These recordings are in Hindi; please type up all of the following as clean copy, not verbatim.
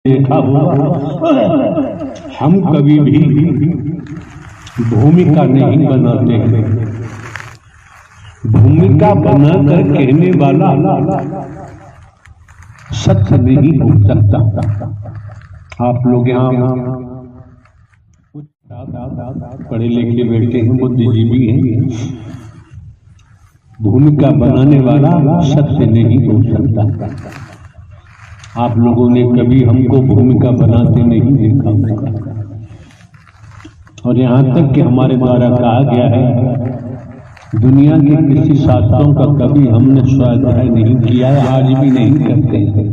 देखा होगा, हम कभी भी भूमिका नहीं बनाते हैं। भूमिका बनाकर कहने वाला सत्य नहीं हो सकता। आप लोग यहाँ पढ़े लिखे बैठे हैं, बुद्धिजीवी हैं। भूमिका बनाने वाला सत्य नहीं हो सकता। आप लोगों ने कभी हमको भूमिका बनाते नहीं देखा होगा। और यहाँ तक कि हमारे द्वारा कहा गया है, दुनिया के किसी शास्त्रों का कभी हमने स्वाध्याय नहीं किया है, आज भी नहीं करते हैं।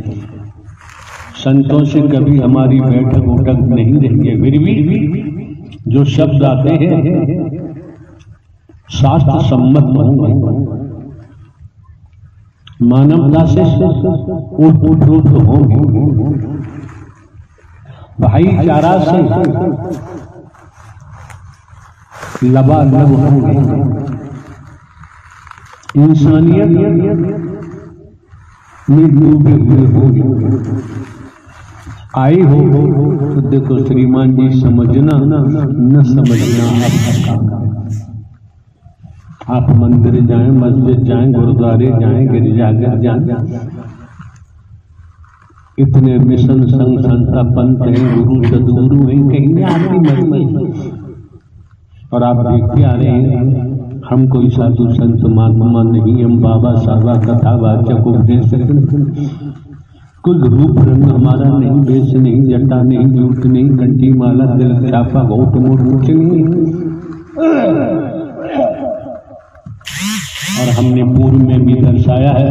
संतों से कभी हमारी बैठक उठक नहीं रही है। फिर भी जो शब्द आते हैं शास्त्र सम्मत होंगे, मानवता से ओतप्रोत होंगे, भाईचारा से लबालब होंगे, इंसानियत में डूबे हुए होंगे। आए हो तो देखो श्रीमान जी, समझना न समझना आपका काम है। आप मंदिर जाएं, मस्जिद जाएं, गुरुद्वारे जाएं, गिरजाघर जाएं, इतने मिशन संघ संस्था पंथ हैं, गुरु सदगुरु हैं, कहीं आपकी मर्जी। और आप देखते आ रहे हैं, हम कोई साधु संत महात्मा नहीं, हम बाबा साहबा कथावाचक उपदेशक, कोई रूप रंग हमारा नहीं, वेश नहीं, जटा नहीं, जूट नहीं, घंटी माला दिल छापा बहुत मोट कुछ नहीं। और हमने पूर्व में भी दर्शाया है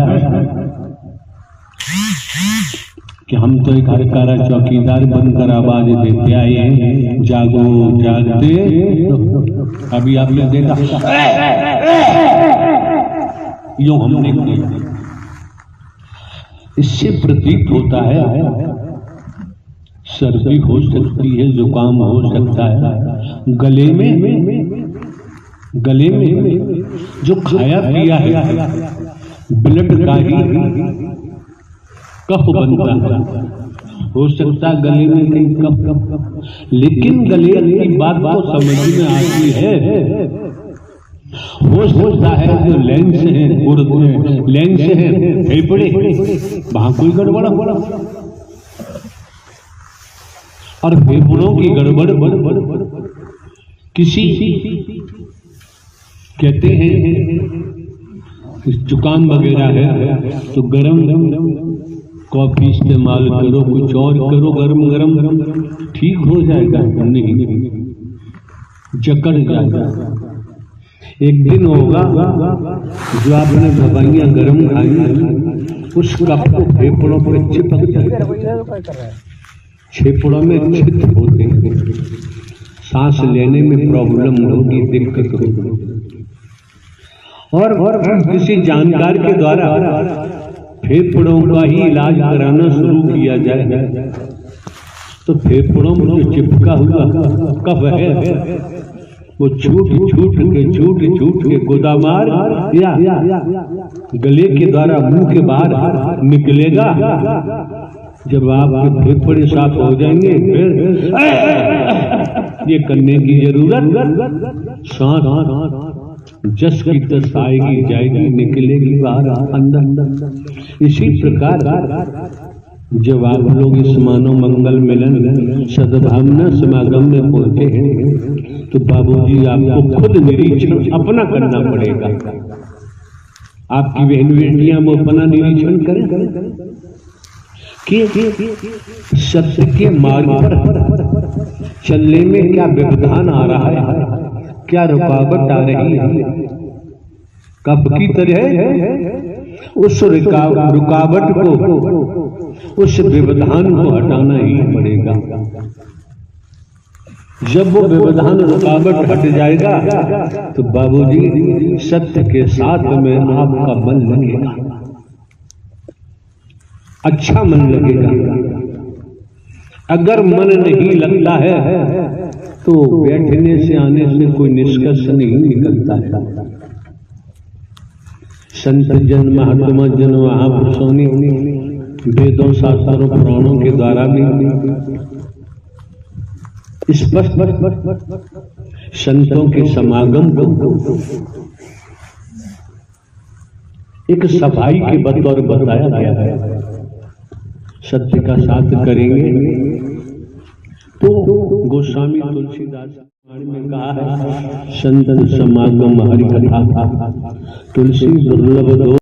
कि हम तो एक हरकारा चौकीदार बनकर आवाज देते आए हैं, जागो जागते। अभी आपने देखा यूं हमने किया। इससे प्रतीत होता है सर्दी हो सकती है, जुकाम हो सकता है, गले में जो खाया पिया है ब्लड का ही कफ बनता है। हो सकता है गले में कहीं कफ, लेकिन गले की बात तो समझ में आती है। हो सकता है जो लेंस है, लेंस है फेफड़े, वहां कोई गड़बड़, और फेफड़ों की गड़बड़ किसी कहते हैं जुकाम वगैरह है तो गरम कॉफी इस्तेमाल करो, कुछ और करो, गरम ठीक हो जाएगा। नहीं, जकड़ जाएगा। एक दिन होगा जो आपने दवाइयां गरम खाई, उस कप को फेफड़ों पर चिपक जाएगा, फेफड़ों में छिद्र होते हैं, सांस लेने में प्रॉब्लम होगी, दिक्कत होगी। और किसी जानकार के द्वारा फेफड़ों का ही इलाज कराना शुरू किया जाए तो फेफड़ों में जो चिपका हुआ कफ है वो छूट के गोदामार या गले के द्वारा मुंह के बाहर निकलेगा। जब आपके फेफड़े साफ हो जाएंगे, फिर ये करने की जरूरत, सांस जस की तस आएगी जाएगी, निकलेगी बाहर अंदर। इसी प्रकार जब आप लोग इस मानव मंगल मिलन सद्भावना समागम में पहुंचे हैं तो बाबूजी आपको खुद निरीक्षण अपना करना पड़ेगा। आपकी बहन बेटियां वो अपना निरीक्षण करें कि सत्य के मार्ग पर चलने में क्या व्यवधान आ रहा है, क्या रुकावट आ रही है। कब की तरह उस रुकावट को, उस व्यवधान को हटाना ही पड़ेगा। जब वो व्यवधान रुकावट हट जाएगा तो बाबूजी सत्य के साथ में आपका मन लगेगा, अच्छा मन लगेगा। अगर मन नहीं लगता है तो बैठने से आने से कोई निष्कर्ष नहीं निकलता है। संत जन महात्मा जन महापुरुषों ने वेदों शास्त्रों पुराणों के द्वारा भी स्पष्ट संतों के समागम को एक सफाई के बतौर बताया गया है। सत्य का साथ करेंगे तो गोस्वामी तुलसीदास में कहा है, संत समागम हरि कथा तुलसी दुर्लभ दो